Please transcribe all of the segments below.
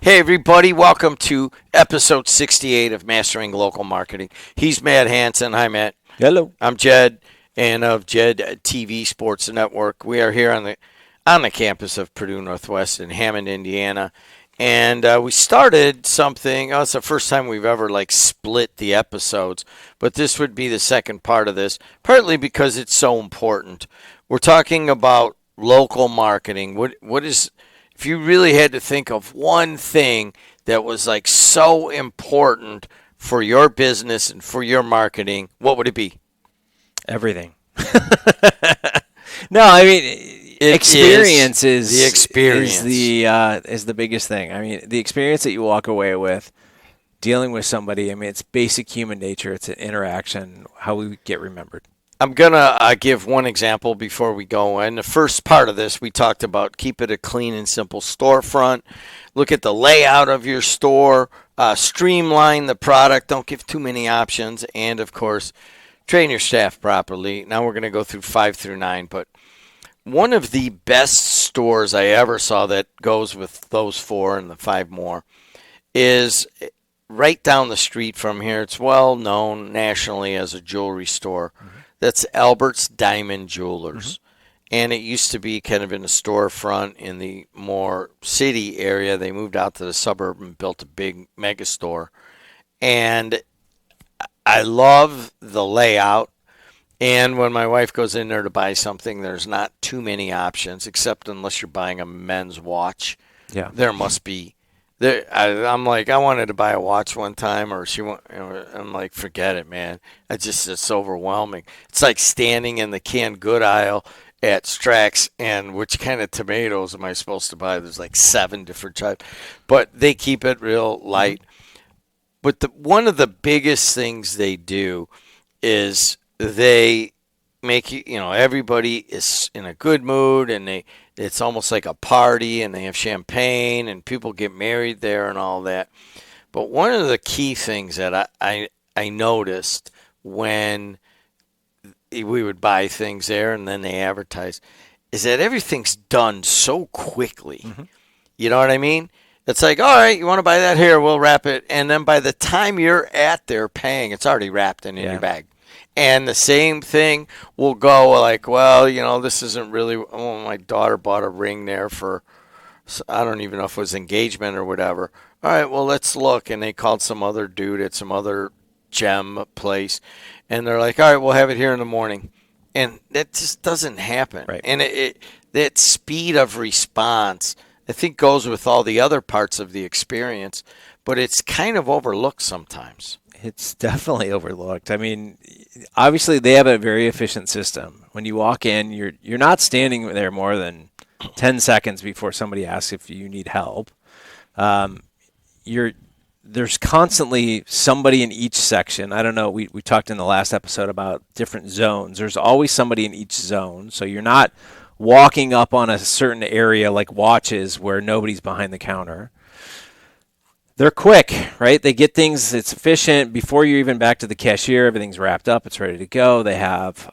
Hey, everybody, welcome to episode 68 of Mastering Local Marketing. He's Matt Hansen. Hi, Matt. Hello. I'm Jed, and of Jed TV Sports Network. We are here on the campus of Purdue Northwest in Hammond, Indiana. And we started something. It's the first time we've ever split the episodes, but this would be the second part of this, partly because it's so important. We're talking about local marketing. What is, if you really had to think of one thing that was so important for your business and for your marketing, what would it be? Everything. No, I mean experience is the experience is the biggest thing. I mean, the experience that you walk away with dealing with somebody. I mean, it's basic human nature. It's an interaction. How we get remembered. I'm going to give one example before we go. In the first part of this, we talked about keep it a clean and simple storefront. Look at the layout of your store. Streamline the product. Don't give too many options. And, of course, train your staff properly. Now we're going to go through 5 through 9. But one of the best stores I ever saw that goes with those 4 and the 5 more is right down the street from here. It's well known nationally as a jewelry store. Mm-hmm. That's Albert's Diamond Jewelers. Mm-hmm. And it used to be kind of in a storefront in the more city area. They moved out to the suburb and built a big mega store. And I love the layout. And when my wife goes in there to buy something, there's not too many options, except unless you're buying a men's watch. Yeah. There must be. I'm like, I wanted to buy a watch one time, I'm like, forget it, man. It's overwhelming. It's like standing in the canned good aisle at Strax, and which kind of tomatoes am I supposed to buy? There's 7 different types, but they keep it real light. But one of the biggest things they do is they make everybody is in a good mood, and it's almost like a party, and they have champagne, and people get married there and all that. But one of the key things that I noticed when we would buy things there and then they advertise is that everything's done so quickly. Mm-hmm. You know what I mean? It's like, all right, you want to buy that? Here, we'll wrap it. And then by the time you're at there paying, it's already wrapped and in your bag. And the same thing will go this isn't really, my daughter bought a ring there for, I don't even know if it was engagement or whatever. All right, well, let's look. And they called some other dude at some other gem place. And they're like, all right, we'll have it here in the morning. And that just doesn't happen. Right. And that speed of response, I think, goes with all the other parts of the experience, but it's kind of overlooked sometimes. It's definitely overlooked. I mean, obviously they have a very efficient system. When you walk in, you're not standing there more than 10 seconds before somebody asks if you need help. There's constantly somebody in each section. I don't know. We talked in the last episode about different zones. There's always somebody in each zone. So you're not walking up on a certain area like watches where nobody's behind the counter. They're quick, right? They get things, it's efficient. Before you're even back to the cashier, everything's wrapped up, it's ready to go. They have,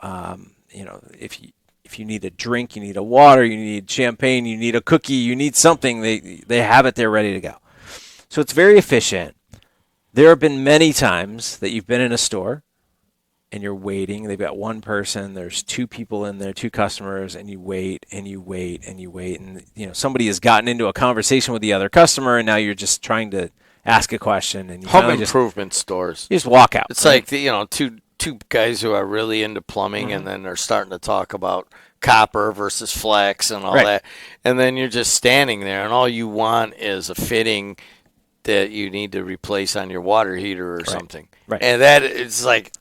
if you need a drink, you need a water, you need champagne, you need a cookie, you need something, they have it there ready to go. So it's very efficient. There have been many times that you've been in a store and you're waiting. They've got one person, there's 2 people in there, 2 customers, and you wait and you wait and you wait. And somebody has gotten into a conversation with the other customer, and now you're just trying to ask a question. And you home improvement stores. You just walk out. It's right? Like two guys who are really into plumbing, mm-hmm. and then they're starting to talk about copper versus flex and all that. And then you're just standing there, and all you want is a fitting that you need to replace on your water heater or something. Right. And that is like,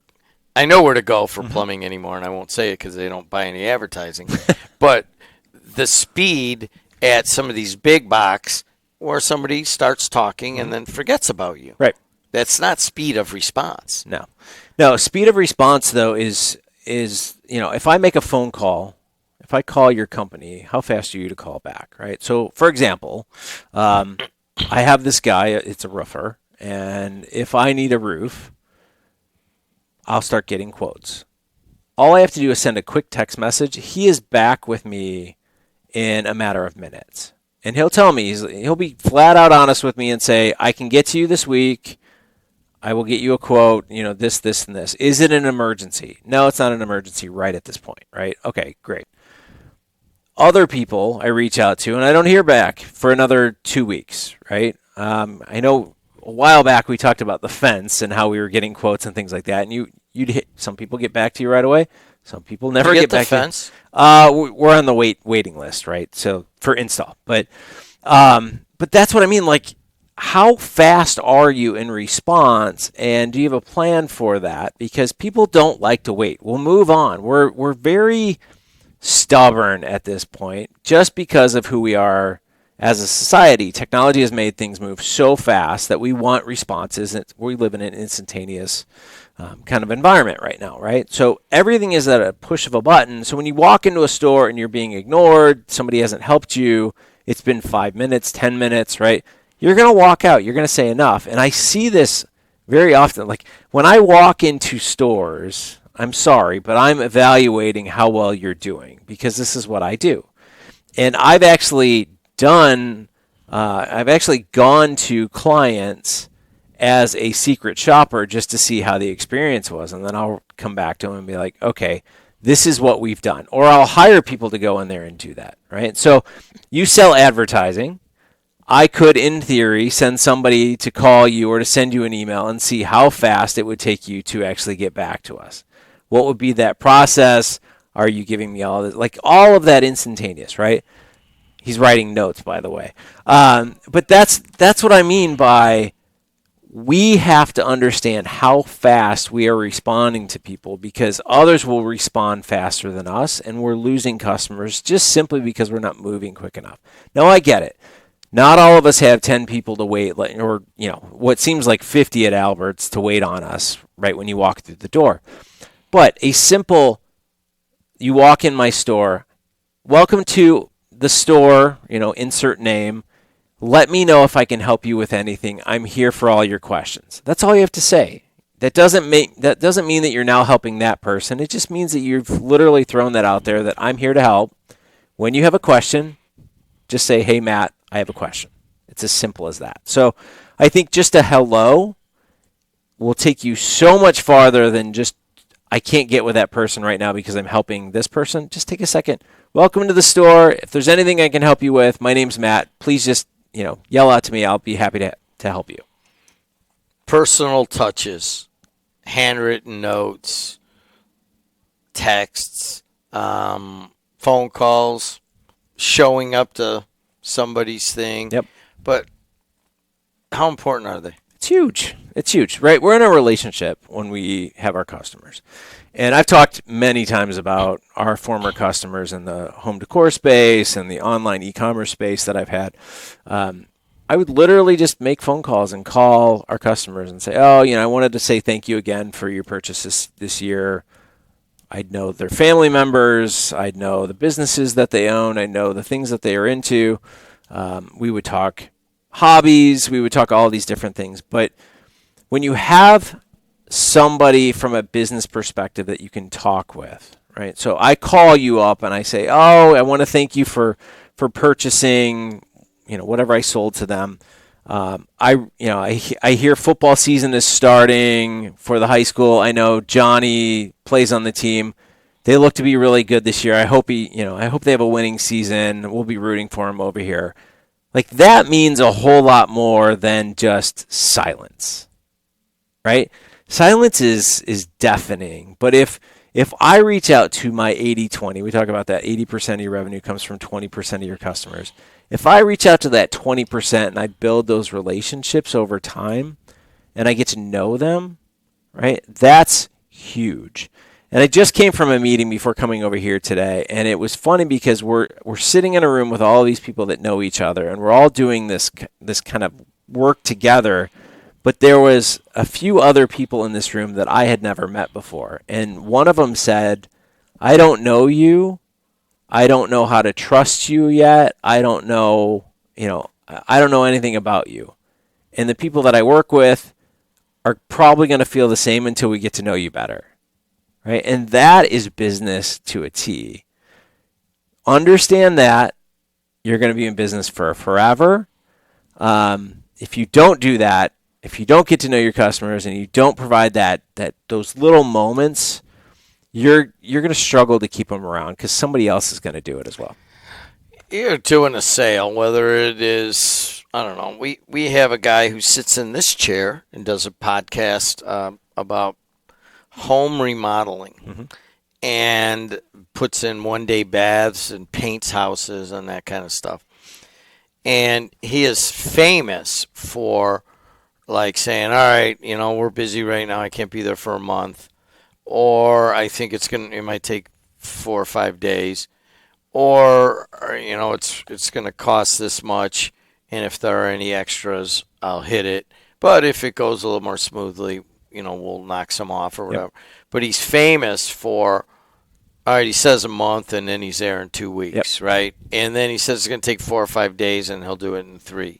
I know where to go for plumbing anymore, and I won't say it because they don't buy any advertising. But the speed at some of these big box where somebody starts talking and then forgets about you. Right. That's not speed of response. No, speed of response, though, is if I make a phone call, if I call your company, how fast are you to call back, right? So, for example, I have this guy, it's a roofer, and if I need a roof, I'll start getting quotes. All I have to do is send a quick text message. He is back with me in a matter of minutes. And he'll tell me, he'll be flat out honest with me and say, I can get to you this week. I will get you a quote, this, this, and this. Is it an emergency? No, it's not an emergency right at this point, right? Okay, great. Other people I reach out to, and I don't hear back for another 2 weeks, right? I know a while back we talked about the fence and how we were getting quotes and things like that, and you'd hit, some people get back to you right away. Some people never get back the fence. to you. We're on the waiting list, right? So for install, but that's what I mean. Like, how fast are you in response, and do you have a plan for that? Because people don't like to wait. We'll move on. We're very stubborn at this point just because of who we are as a society. Technology has made things move so fast that we want responses. We live in an instantaneous kind of environment right now, right? So everything is at a push of a button. So when you walk into a store and you're being ignored, somebody hasn't helped you, it's been 5 minutes, 10 minutes, right? You're going to walk out. You're going to say enough. And I see this very often. Like when I walk into stores, I'm sorry, but I'm evaluating how well you're doing because this is what I do. And I've actually gone to clients as a secret shopper just to see how the experience was. And then I'll come back to them and be like, okay, this is what we've done. Or I'll hire people to go in there and do that, right? So you sell advertising. I could, in theory, send somebody to call you or to send you an email and see how fast it would take you to actually get back to us. What would be that process? Are you giving me all this? Like all of that instantaneous, right? He's writing notes, by the way. But that's what I mean by we have to understand how fast we are responding to people because others will respond faster than us, and we're losing customers just simply because we're not moving quick enough. Now, I get it. Not all of us have 10 people to wait, or what seems like 50 at Albert's to wait on us right when you walk through the door. But a simple, you walk in my store, welcome to the store, insert name. Let me know if I can help you with anything. I'm here for all your questions. That's all you have to say. That doesn't mean that you're now helping that person. It just means that you've literally thrown that out there that I'm here to help. When you have a question, just say, hey, Matt, I have a question. It's as simple as that. So I think just a hello will take you so much farther than just, I can't get with that person right now because I'm helping this person. Just take a second. Welcome to the store. If there's anything I can help you with, my name's Matt. Please just, yell out to me. I'll be happy to help you. Personal touches, handwritten notes, texts, phone calls, showing up to somebody's thing. Yep. But how important are they? It's huge. It's huge, right? We're in a relationship when we have our customers. And I've talked many times about our former customers in the home decor space and the online e-commerce space that I've had. I would literally just make phone calls and call our customers and say, I wanted to say thank you again for your purchases this year. I'd know their family members. I'd know the businesses that they own. I know the things that they are into. We would talk hobbies. We would talk all these different things. But when you have somebody from a business perspective that you can talk with, right? So I call you up and I say, I want to thank you for purchasing, whatever I sold to them. I hear football season is starting for the high school. I know Johnny plays on the team. They look to be really good this year. I hope I hope they have a winning season. We'll be rooting for him over here. Like that means a whole lot more than just silence, right? Silence is deafening. But if I reach out to my 80-20, we talk about that 80% of your revenue comes from 20% of your customers. If I reach out to that 20% and I build those relationships over time and I get to know them, right, that's huge. And I just came from a meeting before coming over here today, and it was funny because we're sitting in a room with all these people that know each other, and we're all doing this kind of work together. But there was a few other people in this room that I had never met before, and one of them said, "I don't know you. I don't know how to trust you yet. I don't know anything about you. And the people that I work with are probably going to feel the same until we get to know you better." Right? And that is business to a T. Understand that, you're going to be in business for forever. If you don't do that, if you don't get to know your customers and you don't provide those little moments, you're going to struggle to keep them around because somebody else is going to do it as well. You're doing a sale, whether it is, I don't know. We have a guy who sits in this chair and does a podcast about home remodeling and puts in 1-day baths and paints houses and that kind of stuff. And he is famous for like saying, all right, we're busy right now. I can't be there for a month. Or I think it might take 4 or 5 days. Or it's going to cost this much, and if there are any extras, I'll hit it. But if it goes a little more smoothly, we'll knock some off or whatever. Yep. But he's famous for, all right, he says a month, and then he's there in 2 weeks, yep. Right? And then he says it's going to take 4 or 5 days, and he'll do it in 3.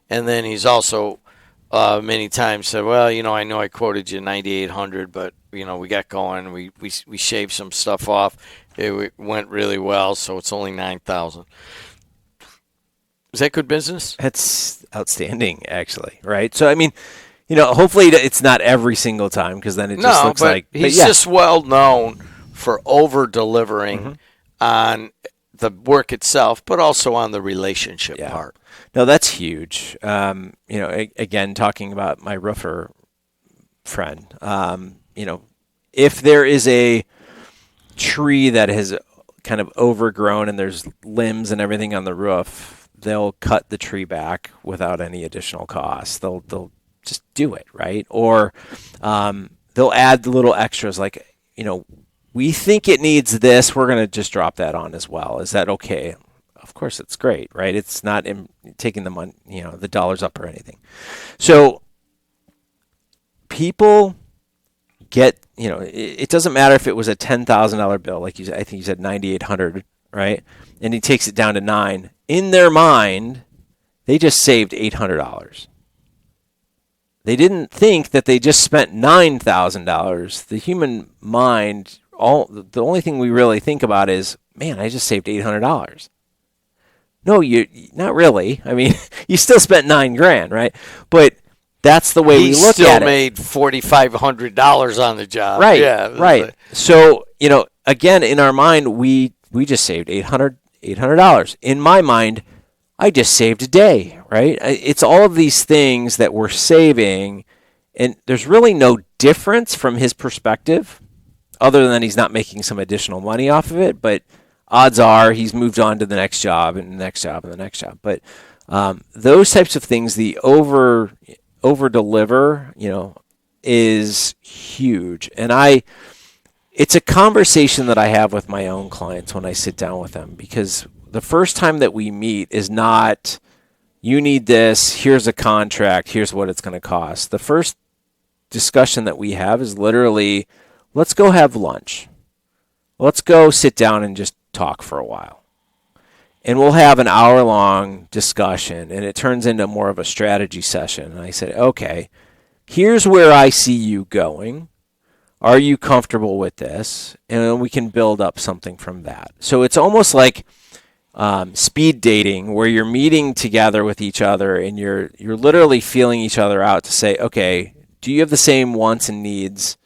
And then he's also many times said, well, I know I quoted you 9,800, but we got going. We shaved some stuff off. It went really well, so it's only 9,000. Is that good business? That's outstanding, actually, right? So, I mean, hopefully it's not every single time because then it just looks like... He's just well known for over-delivering on the work itself, but also on the relationship part. No, that's huge. Again, talking about my roofer friend, if there is a tree that has kind of overgrown and there's limbs and everything on the roof, they'll cut the tree back without any additional cost. They'll just do it, right? Or they'll add the little extras like, we think it needs this. We're going to just drop that on as well. Is that okay? Of course, it's great, right? It's not taking the money, the dollars up or anything. So people get, it doesn't matter if it was a $10,000 bill, like I think you said 9,800, right? And he takes it down to 9. In their mind, they just saved $800. They didn't think that they just spent $9,000. The human mind, the only thing we really think about is, man, I just saved $800. No, you not really. I mean, you still spent $9,000, right? But that's the way we look at it. He still made $4,500 on the job. Right. Yeah. Right. So, again, in our mind, we just saved $800. In my mind, I just saved a day, right? It's all of these things that we're saving, and there's really no difference from his perspective, other than he's not making some additional money off of it, but odds are he's moved on to the next job and the next job and the next job. But those types of things, the over deliver, is huge. And it's a conversation that I have with my own clients when I sit down with them, because the first time that we meet is not, you need this, here's a contract, here's what it's going to cost. The first discussion that we have is literally, let's go have lunch. Let's go sit down and just talk for a while. And we'll have an hour-long discussion, and it turns into more of a strategy session. And I said, okay, here's where I see you going. Are you comfortable with this? And then we can build up something from that. So it's almost like speed dating, where you're meeting together with each other and you're literally feeling each other out to say, okay, do you have the same wants and needs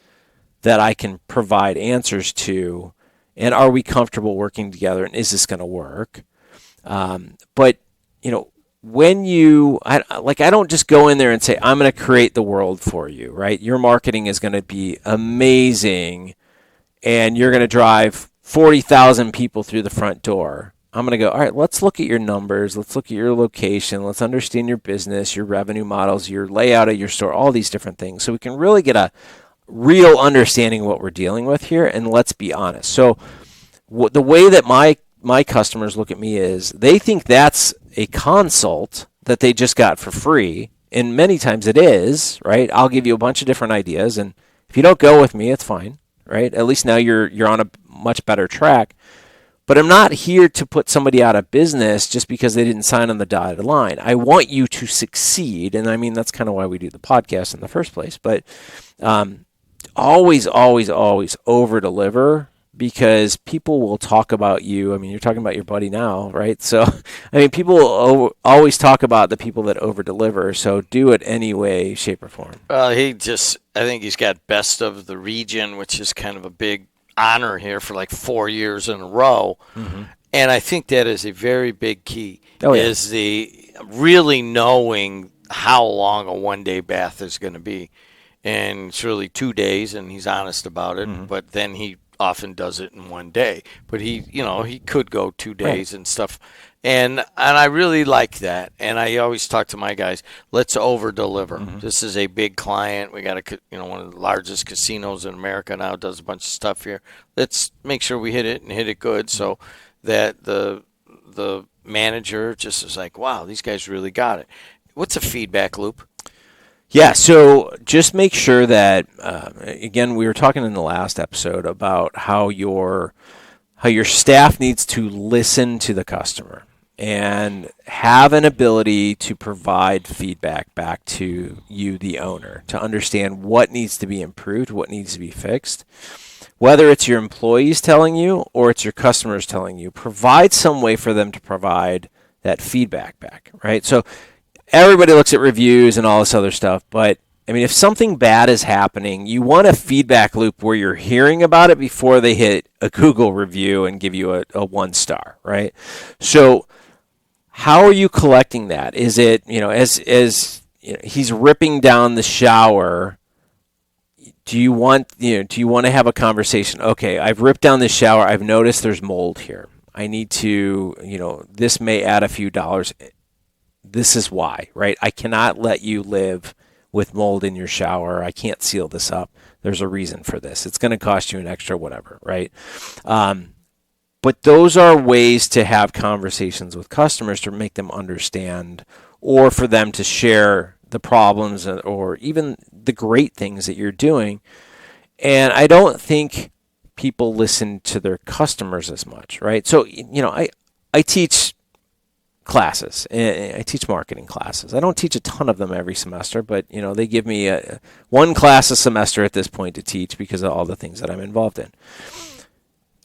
that I can provide answers to? And are we comfortable working together? And is this going to work? But when I don't just go in there and say, I'm going to create the world for you, right? Your marketing is going to be amazing, and you're going to drive 40,000 people through the front door. I'm going to go, all right, let's look at your numbers. Let's look at your location. Let's understand your business, your revenue models, your layout of your store, all these different things. So we can really get a real understanding of what we're dealing with here. And let's be honest. So the way that my customers look at me is they think that's a consult that they just got for free. And many times it is, right? I'll give you a bunch of different ideas. And if you don't go with me, it's fine, right? At least now you're on a much better track. But I'm not here to put somebody out of business just because they didn't sign on the dotted line. I want you to succeed. And I mean, that's kind of why we do the podcast in the first place. But always, always, always over deliver, because people will talk about you. I mean, you're talking about your buddy now, right? So, I mean, people will always talk about the people that over deliver. So do it any way, shape, or form. Well, I think he's got best of the region, which is kind of a big honor here for like 4 years in a row. Mm-hmm. And I think that is a very big key, Oh, yeah. is the really knowing how long a 1 day bath is going to be. And it's really 2 days, and he's honest about it. Mm-hmm. But then he often does it in 1 day. But he could go 2 days Right. and stuff. And I really like that. And I always talk to my guys, let's over deliver. Mm-hmm. This is a big client. We got one of the largest casinos in America now, does a bunch of stuff here. Let's make sure we hit it and hit it good, so that the manager just is like, wow, these guys really got it. What's a feedback loop? Yeah, so just make sure that again, we were talking in the last episode about how your staff needs to listen to the customer and have an ability to provide feedback back to you, the owner, to understand what needs to be improved, what needs to be fixed. Whether it's your employees telling you or it's your customers telling you, provide some way for them to provide that feedback back, right? So everybody looks at reviews and all this other stuff, but I mean, if something bad is happening, you want a feedback loop where you're hearing about it before they hit a Google review and give you a 1 star, right? So how are you collecting that? Is it, as he's ripping down the shower, do you want to have a conversation? Okay, I've ripped down the shower. I've noticed there's mold here. I need to, this may add a few dollars. This is why, right? I cannot let you live with mold in your shower. I can't seal this up. There's a reason for this. It's going to cost you an extra whatever, right? But those are ways to have conversations with customers to make them understand, or for them to share the problems or even the great things that you're doing. And I don't think people listen to their customers as much, right? So, I teach classes. I teach marketing classes. I don't teach a ton of them every semester, but they give me one class a semester at this point to teach because of all the things that I'm involved in.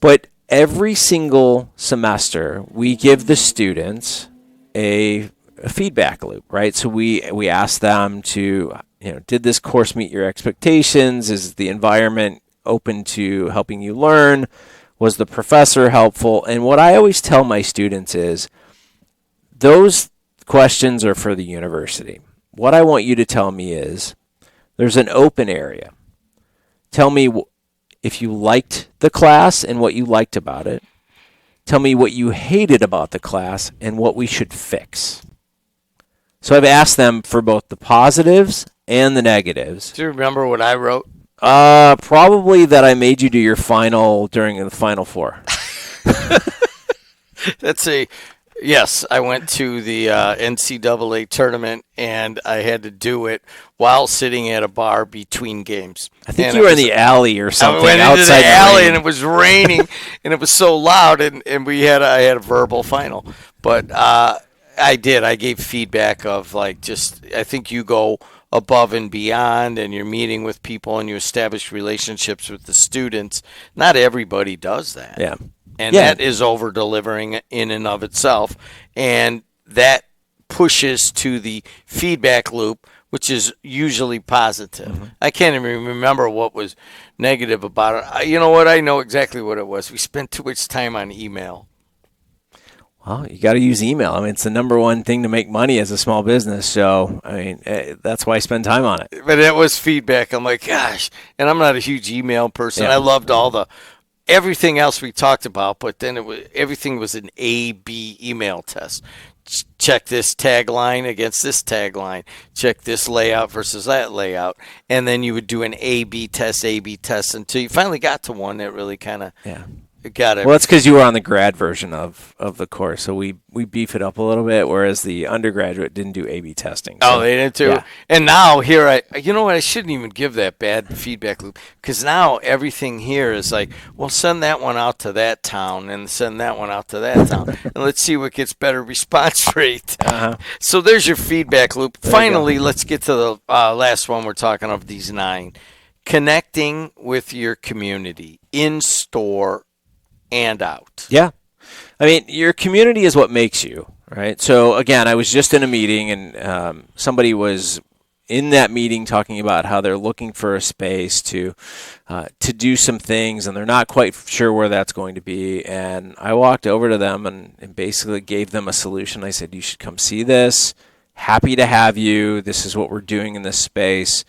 But every single semester, we give the students a feedback loop, right? So we ask them to, did this course meet your expectations? Is the environment open to helping you learn? Was the professor helpful? And what I always tell my students is, those questions are for the university. What I want you to tell me is, there's an open area. Tell me if you liked the class and what you liked about it. Tell me what you hated about the class and what we should fix. So I've asked them for both the positives and the negatives. Do you remember what I wrote? Probably that I made you do your final during the Final Four. Yes, I went to the NCAA tournament, and I had to do it while sitting at a bar between games. I think you were in the alley or something. I went into outside the alley, rain. and it was raining, and it was so loud, and I had a verbal final. But I did. I gave feedback of I think you go above and beyond, and you're meeting with people, and you establish relationships with the students. Not everybody does that. Yeah. And that is over-delivering in and of itself. And that pushes to the feedback loop, which is usually positive. Mm-hmm. I can't even remember what was negative about it. You know what? I know exactly what it was. We spent too much time on email. Well, you got to use email. I mean, it's the number one thing to make money as a small business. So, I mean, that's why I spend time on it. But it was feedback. I'm like, gosh. And I'm not a huge email person. Yeah. I loved everything else we talked about, but then everything was an A/B email test. Check this tagline against this tagline. Check this layout versus that layout. And then you would do an A/B test until you finally got to one that really kind of got it. Well, that's because you were on the grad version of the course, so we beef it up a little bit, whereas the undergraduate didn't do A/B testing. So, they did too. Yeah. And now here you know what? I shouldn't even give that bad feedback loop, because now everything here is like, well, send that one out to that town and send that one out to that town, and let's see what gets better response rate. Uh-huh. So there's your feedback loop. Finally, let's get to the last one we're talking of these 9. connecting with your community in store and out. Yeah. I mean, your community is what makes you, right? So, again, I was just in a meeting, and somebody was in that meeting talking about how they're looking for a space to do some things, and they're not quite sure where that's going to be. And I walked over to them and basically gave them a solution. I said, you should come see this. Happy to have you. This is what we're doing in this space.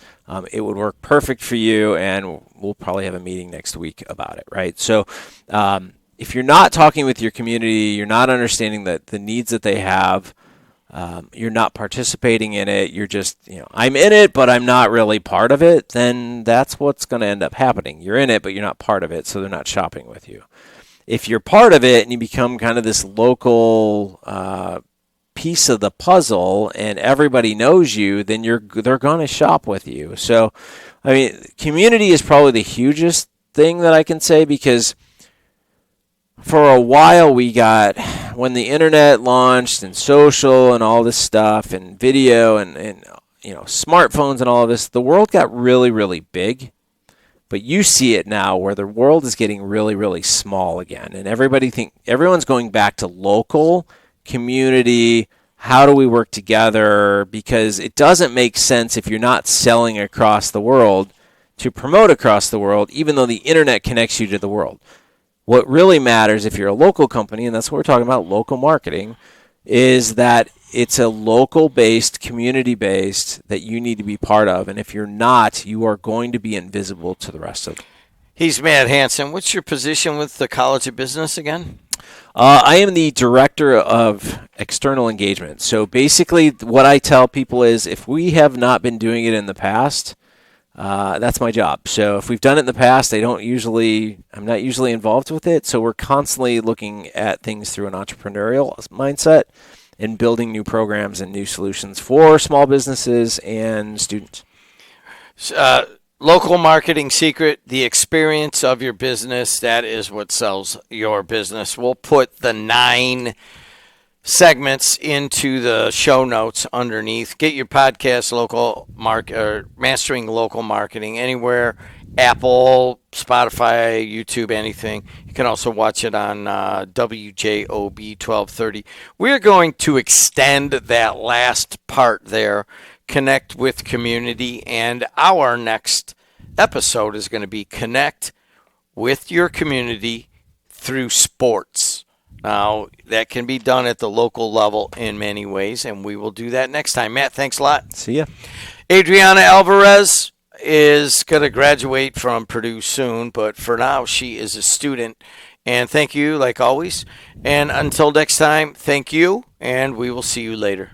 It would work perfect for you, and we'll probably have a meeting next week about it, right? So if you're not talking with your community, you're not understanding the needs that they have, you're not participating in it, you're just, I'm in it, but I'm not really part of it, then that's what's going to end up happening. You're in it, but you're not part of it, so they're not shopping with you. If you're part of it and you become kind of this local piece of the puzzle and everybody knows you, then they're going to shop with you. So, I mean, community is probably the hugest thing that I can say, because for a while when the internet launched and social and all this stuff and video and smartphones and all of this, the world got really, really big. But you see it now where the world is getting really, really small again. And everyone's going back to local community. How do we work together? Because it doesn't make sense if you're not selling across the world to promote across the world, even though the internet connects you to the world. What really matters if you're a local company, and that's what we're talking about, local marketing, is that it's a local-based, community-based that you need to be part of. And if you're not, you are going to be invisible to the rest of them. He's Matt Hansen. What's your position with the College of Business again? I am the director of external engagement. So basically what I tell people is if we have not been doing it in the past, that's my job. So if we've done it in the past, I'm not usually involved with it. So we're constantly looking at things through an entrepreneurial mindset and building new programs and new solutions for small businesses and students. Local marketing secret, the experience of your business, that is what sells your business. We'll put the 9 segments into the show notes underneath. Get your podcast, Mastering Local Marketing, anywhere, Apple, Spotify, YouTube, anything. You can also watch it on WJOB 1230. We're going to extend that last part there, connect with community, and our next episode is going to be connect with your community through sports. Now, that can be done at the local level in many ways, and we will do that next time. Matt, thanks a lot. See ya. Adriana Alvarez is going to graduate from Purdue soon, but for now, she is a student. And thank you, like always. And until next time, thank you, and we will see you later.